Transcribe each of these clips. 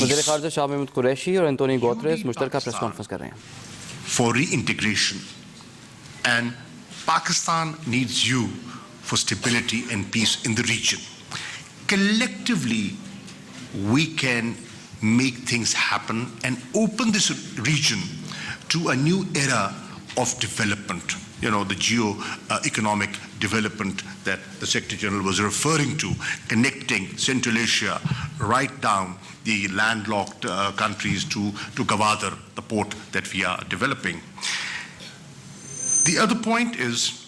वज़ीर ख़ारजा शाह महमूद कुरैशी और Antony Guterres मुश्तरका press conference कर रहे हैं. For reintegration, and Pakistan needs you for stability and peace in the region. Collectively, we can make things happen and open this region to a new era of development. You know, the geo-economic development that the Secretary General was referring to, connecting Central Asia right down the landlocked countries to Gwadar, the port that we are developing. The other point is,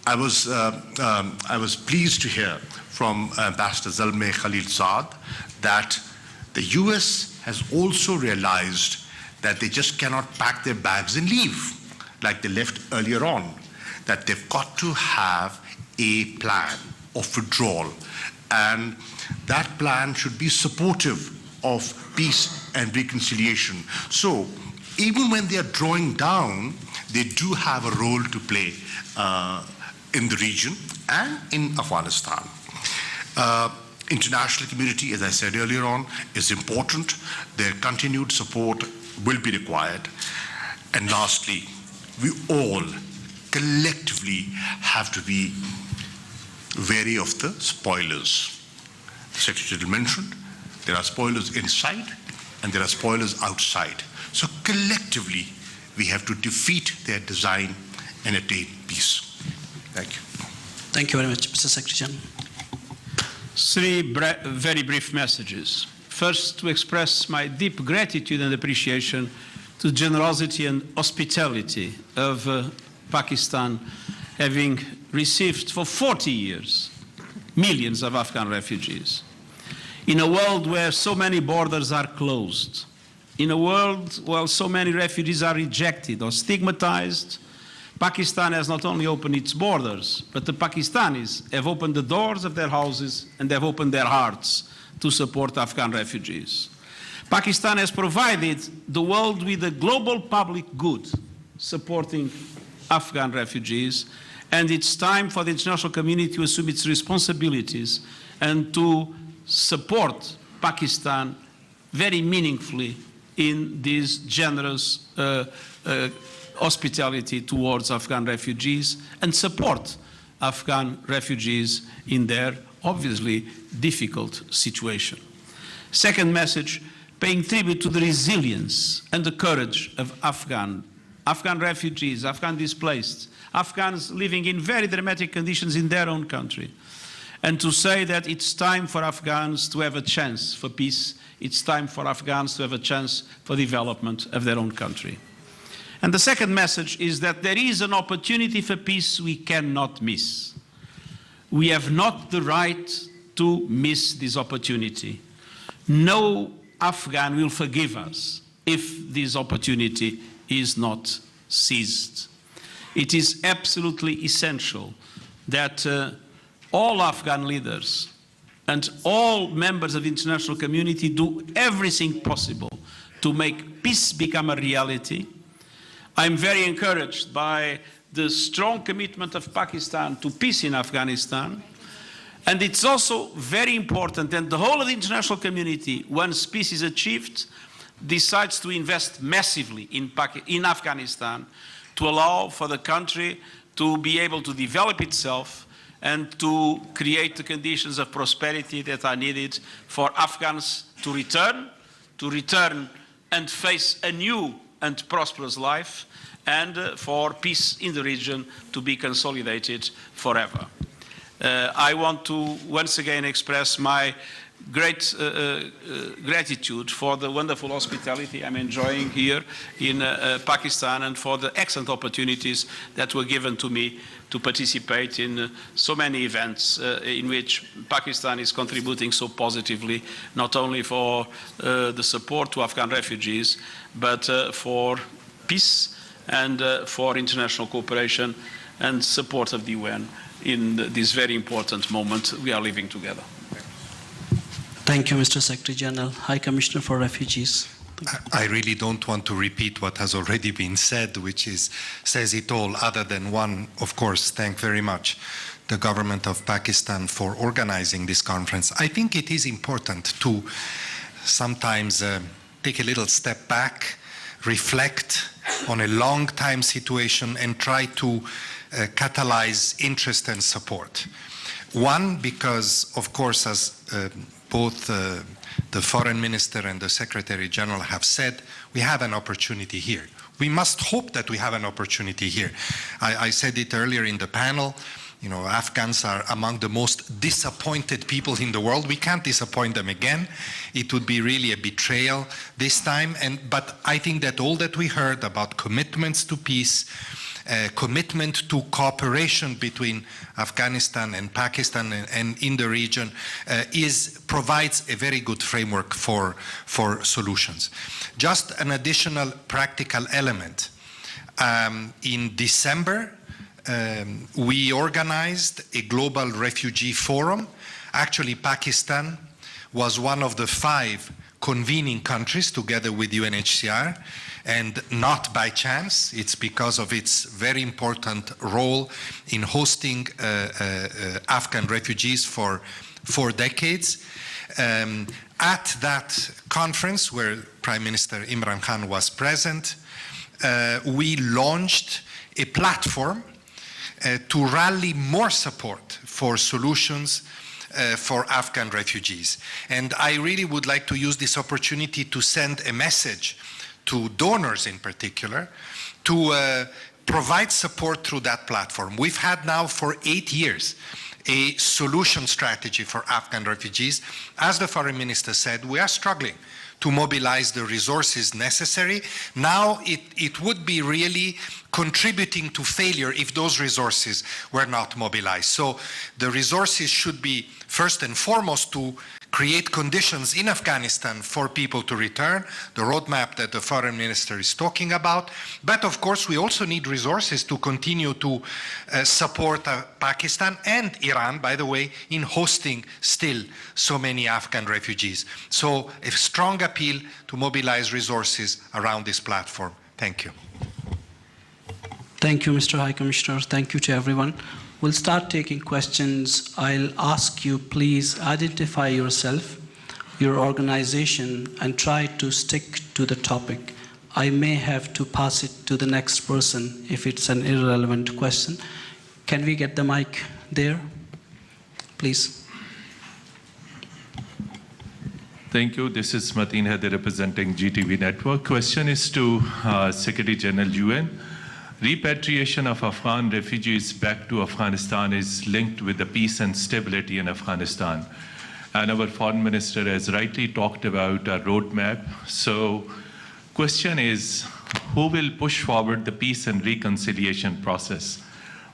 I was pleased to hear from Ambassador Zalmay Khalilzad that the US has also realized that they just cannot pack their bags and leave like they left earlier on, that they've got to have a plan of withdrawal, and that plan should be supportive of peace and reconciliation. So even when they are drawing down, they do have a role to play in the region and in Afghanistan. International community, as I said earlier on, is important. Their continued support will be required. And lastly, we all collectively have to be wary of the spoilers. The Secretary General mentioned there are spoilers inside and there are spoilers outside. So collectively, we have to defeat their design and attain peace. Thank you. Thank you very much, Mr. Secretary General. Three very brief messages. First, to express my deep gratitude and appreciation to the generosity and hospitality of Pakistan, having received for 40 years millions of Afghan refugees. In a world where so many borders are closed, in a world where so many refugees are rejected or stigmatized, Pakistan has not only opened its borders, but the Pakistanis have opened the doors of their houses and have opened their hearts to support Afghan refugees. Pakistan has provided the world with a global public good supporting Afghan refugees, and it's time for the international community to assume its responsibilities and to support Pakistan very meaningfully in this generous hospitality towards Afghan refugees and support Afghan refugees in their obviously difficult situation. Second message, paying tribute to the resilience and the courage of Afghan refugees, Afghan displaced, Afghans living in very dramatic conditions in their own country. And to say that it's time for Afghans to have a chance for peace, it's time for Afghans to have a chance for development of their own country. And the second message is that there is an opportunity for peace we cannot miss. We have not the right to miss this opportunity. No Afghan will forgive us if this opportunity is not seized. It is absolutely essential that all Afghan leaders and all members of the international community do everything possible to make peace become a reality. I'm very encouraged by the strong commitment of Pakistan to peace in Afghanistan. And it's also very important that the whole of the international community, once peace is achieved, decides to invest massively in Afghanistan to allow for the country to be able to develop itself and to create the conditions of prosperity that are needed for Afghans to return and face a new and prosperous life, and for peace in the region to be consolidated forever. I want to once again express my great gratitude for the wonderful hospitality I'm enjoying here in Pakistan and for the excellent opportunities that were given to me to participate in so many events in which Pakistan is contributing so positively, not only for the support to Afghan refugees, but for peace and for international cooperation and support of the UN in this very important moment we are living together. Thank you, Mr. Secretary General. High Commissioner for Refugees. I really don't want to repeat what has already been said, which says it all, other than one, of course, thank very much the government of Pakistan for organizing this conference. I think it is important to sometimes take a little step back, reflect on a long time situation and try to catalyze interest and support. One, because of course, as both the Foreign Minister and the Secretary General have said, we have an opportunity here. We must hope that we have an opportunity here. I said it earlier in the panel, you know, Afghans are among the most disappointed people in the world. We can't disappoint them again. It would be really a betrayal this time. But I think that all that we heard about commitments to peace, commitment to cooperation between Afghanistan and Pakistan and in the region provides a very good framework for solutions. Just an additional practical element. In December, we organized a global refugee forum. Actually, Pakistan was one of the 5 convening countries together with UNHCR, and not by chance. It's because of its very important role in hosting Afghan refugees for 4 decades. At that conference, where Prime Minister Imran Khan was present, we launched a platform to rally more support for solutions for Afghan refugees. And I really would like to use this opportunity to send a message to donors in particular, to provide support through that platform. We've had now for 8 years a solution strategy for Afghan refugees. As the Foreign Minister said, we are struggling to mobilize the resources necessary. Now it would be really contributing to failure if those resources were not mobilized. So the resources should be first and foremost to create conditions in Afghanistan for people to return, the roadmap that the Foreign Minister is talking about. But of course, we also need resources to continue to support Pakistan and Iran, by the way, in hosting still so many Afghan refugees. So a strong appeal to mobilize resources around this platform. Thank you. Thank you, Mr. High Commissioner. Thank you to everyone. We'll start taking questions. I'll ask you, please identify yourself, your organization, and try to stick to the topic. I may have to pass it to the next person if it's an irrelevant question. Can we get the mic there, please? Thank you. This is Mateen Haider representing GTV Network. Question is to Secretary General UN. Repatriation of Afghan refugees back to Afghanistan is linked with the peace and stability in Afghanistan. And our Foreign Minister has rightly talked about a roadmap. So question is, who will push forward the peace and reconciliation process?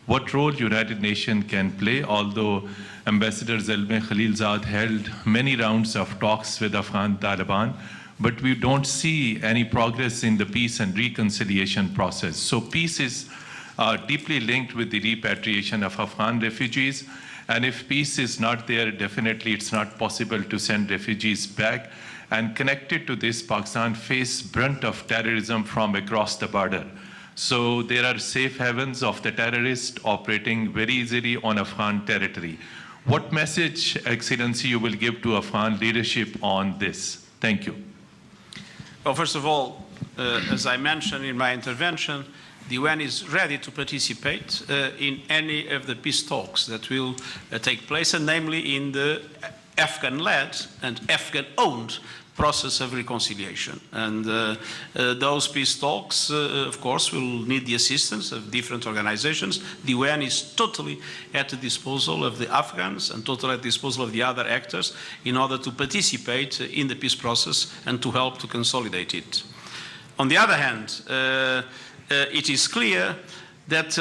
What role United Nations can play, although Ambassador Zalmay Khalilzad held many rounds of talks with Afghan Taliban, but we don't see any progress in the peace and reconciliation process. So peace is deeply linked with the repatriation of Afghan refugees. And if peace is not there, definitely it's not possible to send refugees back. And connected to this, Pakistan faces brunt of terrorism from across the border. So there are safe havens of the terrorists operating very easily on Afghan territory. What message, Excellency, you will give to Afghan leadership on this? Thank you. Well, first of all, as I mentioned in my intervention, the UN is ready to participate in any of the peace talks that will take place, and namely in the Afghan-led and Afghan-owned process of reconciliation. And those peace talks, of course, will need the assistance of different organizations. The UN is totally at the disposal of the Afghans and totally at the disposal of the other actors in order to participate in the peace process and to help to consolidate it. On the other hand, it is clear that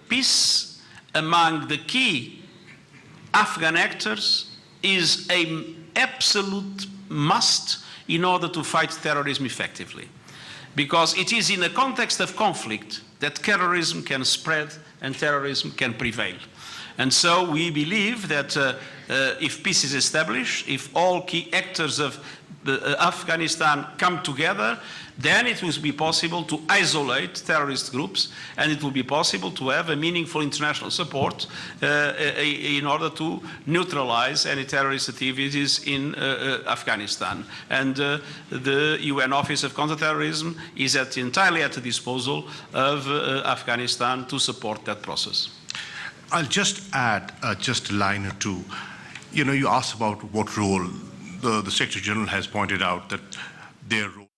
peace among the key Afghan actors is an absolute must in order to fight terrorism effectively. Because it is in a context of conflict that terrorism can spread and terrorism can prevail. And so we believe that if peace is established, if all key actors of Afghanistan come together, then it will be possible to isolate terrorist groups, and it will be possible to have a meaningful international support in order to neutralize any terrorist activities in Afghanistan. And the UN Office of Counterterrorism is entirely at the disposal of Afghanistan to support that process. I'll just add just a line or two. You know, you asked about what role the Secretary General has pointed out that their role.